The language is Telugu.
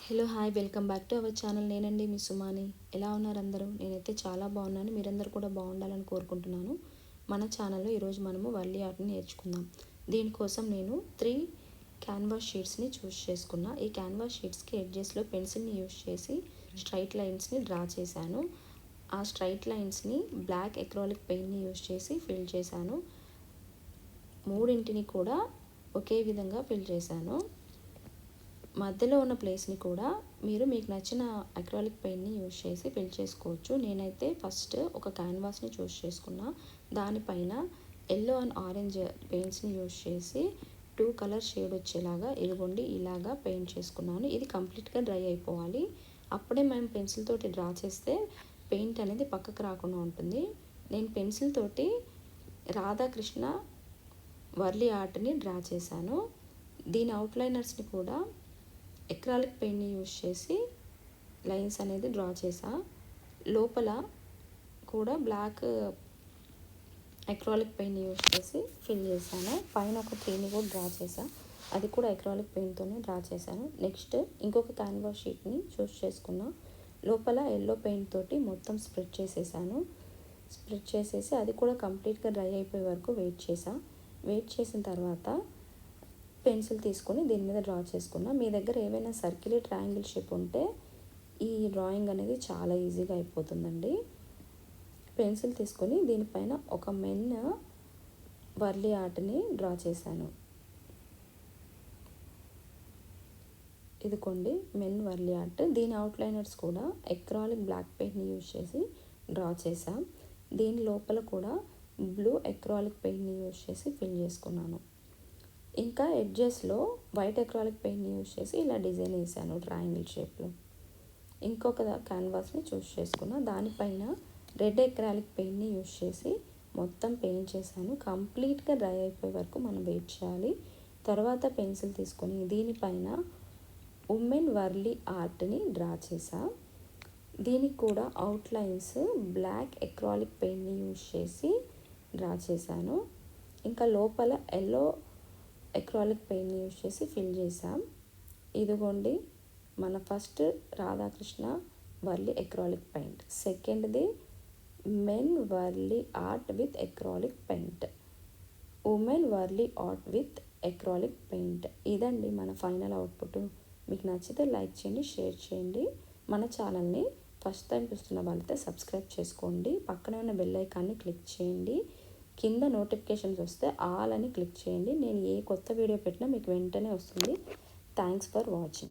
Hello hi welcome back to our channel. నేనండి మీ సుమాని. ఎలా ఉన్నారు అందరూ? నేనైతే చాలా బాగున్నాను. మీరందరూ కూడా బాగుండాలని కోరుకుంటున్నాను. మన ఛానల్లో ఈరోజు మనము వల్లి ఆర్ట్ని నేర్చుకుందాం. దీనికోసం నేను 3 క్యాన్వాస్ షీట్స్ని చూస్ చేసుకున్నా. ఈ క్యాన్వాస్ షీట్స్కి ఎడ్జెస్లో పెన్సిల్ని యూస్ చేసి స్ట్రైట్ లైన్స్ని డ్రా చేశాను. ఆ స్ట్రైట్ లైన్స్ని బ్లాక్ ఎక్రాలిక్ పెయింట్ని యూస్ చేసి ఫిల్ చేశాను. మూడింటిని కూడా ఒకే విధంగా ఫిల్ చేశాను. మధ్యలో ఉన్న ప్లేస్ని కూడా మీరు మీకు నచ్చిన అక్రాలిక్ పెయింట్ని యూజ్ చేసి ఫిల్ చేసుకోవచ్చు. నేనైతే ఫస్ట్ ఒక క్యాన్వాస్ని చూస్ చేసుకున్నా. దానిపైన ఎల్లో అండ్ ఆరెంజ్ పెయింట్స్ని యూజ్ చేసి 2 కలర్ షేడ్ వచ్చేలాగా ఇదిగోండి ఇలాగా పెయింట్ చేసుకున్నాను. ఇది కంప్లీట్గా డ్రై అయిపోవాలి. అప్పుడే మేము పెన్సిల్ తోటి డ్రా చేస్తే పెయింట్ అనేది పక్కకు రాకుండా ఉంటుంది. నేను పెన్సిల్ తోటి రాధాకృష్ణ వర్లీ ఆర్ట్ని డ్రా చేశాను. దీని అవుట్లైనర్స్ని కూడా ఎక్రాలిక్ పెయింట్ని యూజ్ చేసి లైన్స్ అనేది డ్రా చేసా. లోపల కూడా బ్లాక్ ఎక్రాలిక్ పెయింట్ని యూజ్ చేసి ఫిల్ చేశాను. పైన ఒక ట్రీని కూడా డ్రా చేసా. అది కూడా ఎక్రాలిక్ పెయింట్తోనే డ్రా చేశాను. నెక్స్ట్ ఇంకొక క్యాన్వాస్ షీట్ని చూస్ చేసుకున్నా. లోపల ఎల్లో పెయింట్ తోటి మొత్తం స్ప్రెడ్ చేసేసాను. స్ప్రెడ్ చేసేసి అది కూడా కంప్లీట్గా డ్రై అయిపోయే వరకు వెయిట్ చేసిన తర్వాత పెన్సిల్ తీసుకొని దీని మీద డ్రా చేసుకున్నా. మీ దగ్గర ఏవైనా సర్కిల్ ట్రయాంగిల్ షేప్ ఉంటే ఈ డ్రాయింగ్ అనేది చాలా ఈజీగా అయిపోతుందండి. పెన్సిల్ తీసుకొని దీనిపైన ఒక మెన్ వర్లీ ఆర్ట్ని డ్రా చేశాను. ఇదిగోండి మెన్ వర్లీ ఆర్ట్. దీని అవుట్లైనర్స్ కూడా ఎక్రాలిక్ బ్లాక్ పెయింట్ని యూజ్ చేసి డ్రా చేశాం. దీని లోపల కూడా బ్లూ ఎక్రాలిక్ పెయింట్ని యూజ్ చేసి ఫిల్ చేసుకున్నాను. ఇంకా ఎడ్జెస్లో వైట్ ఎక్రాలిక్ పెయింట్ని యూజ్ చేసి ఇలా డిజైన్ వేసాను ట్రయాంగిల్ షేప్లో. ఇంకొక క్యాన్వాస్ని చూస్ చేసుకున్నా. దానిపైన రెడ్ ఎక్రాలిక్ పెయింట్ని యూజ్ చేసి మొత్తం పెయింట్ చేశాను. కంప్లీట్గా డ్రై అయిపోయే వరకు మనం వెయిట్ చేయాలి. తర్వాత పెన్సిల్ తీసుకొని దీనిపైన ఉమెన్ వర్లీ ఆర్ట్ని డ్రా చేసా. దీనికి కూడా అవుట్లైన్స్ బ్లాక్ ఎక్రాలిక్ పెయింట్ని యూజ్ చేసి డ్రా చేశాను. ఇంకా లోపల ఎల్లో ఎక్రాలిక్ పెయింట్ని యూజ్ చేసి ఫిల్ చేసాం. ఇదిగోండి మన first Radhakrishna Warli acrylic paint. సెకండ్ది men Warli art with acrylic paint. Women Warli art with acrylic paint. ఇదండి మన ఫైనల్ అవుట్పుట్. మీకు నచ్చితే లైక్ చేయండి, షేర్ చేయండి. మన ఛానల్ని ఫస్ట్ టైం చూస్తున్న వాళ్ళైతే సబ్స్క్రైబ్ చేసుకోండి. పక్కనే ఉన్న బెల్ ఐకాన్ని క్లిక్ చేయండి. కింద నోటిఫికేషన్స్ వస్తే ఆల్ అని క్లిక్ చేయండి. నేను ఏ కొత్త వీడియో పెట్టినా మీకు వెంటనే వస్తుంది. Thanks for watching.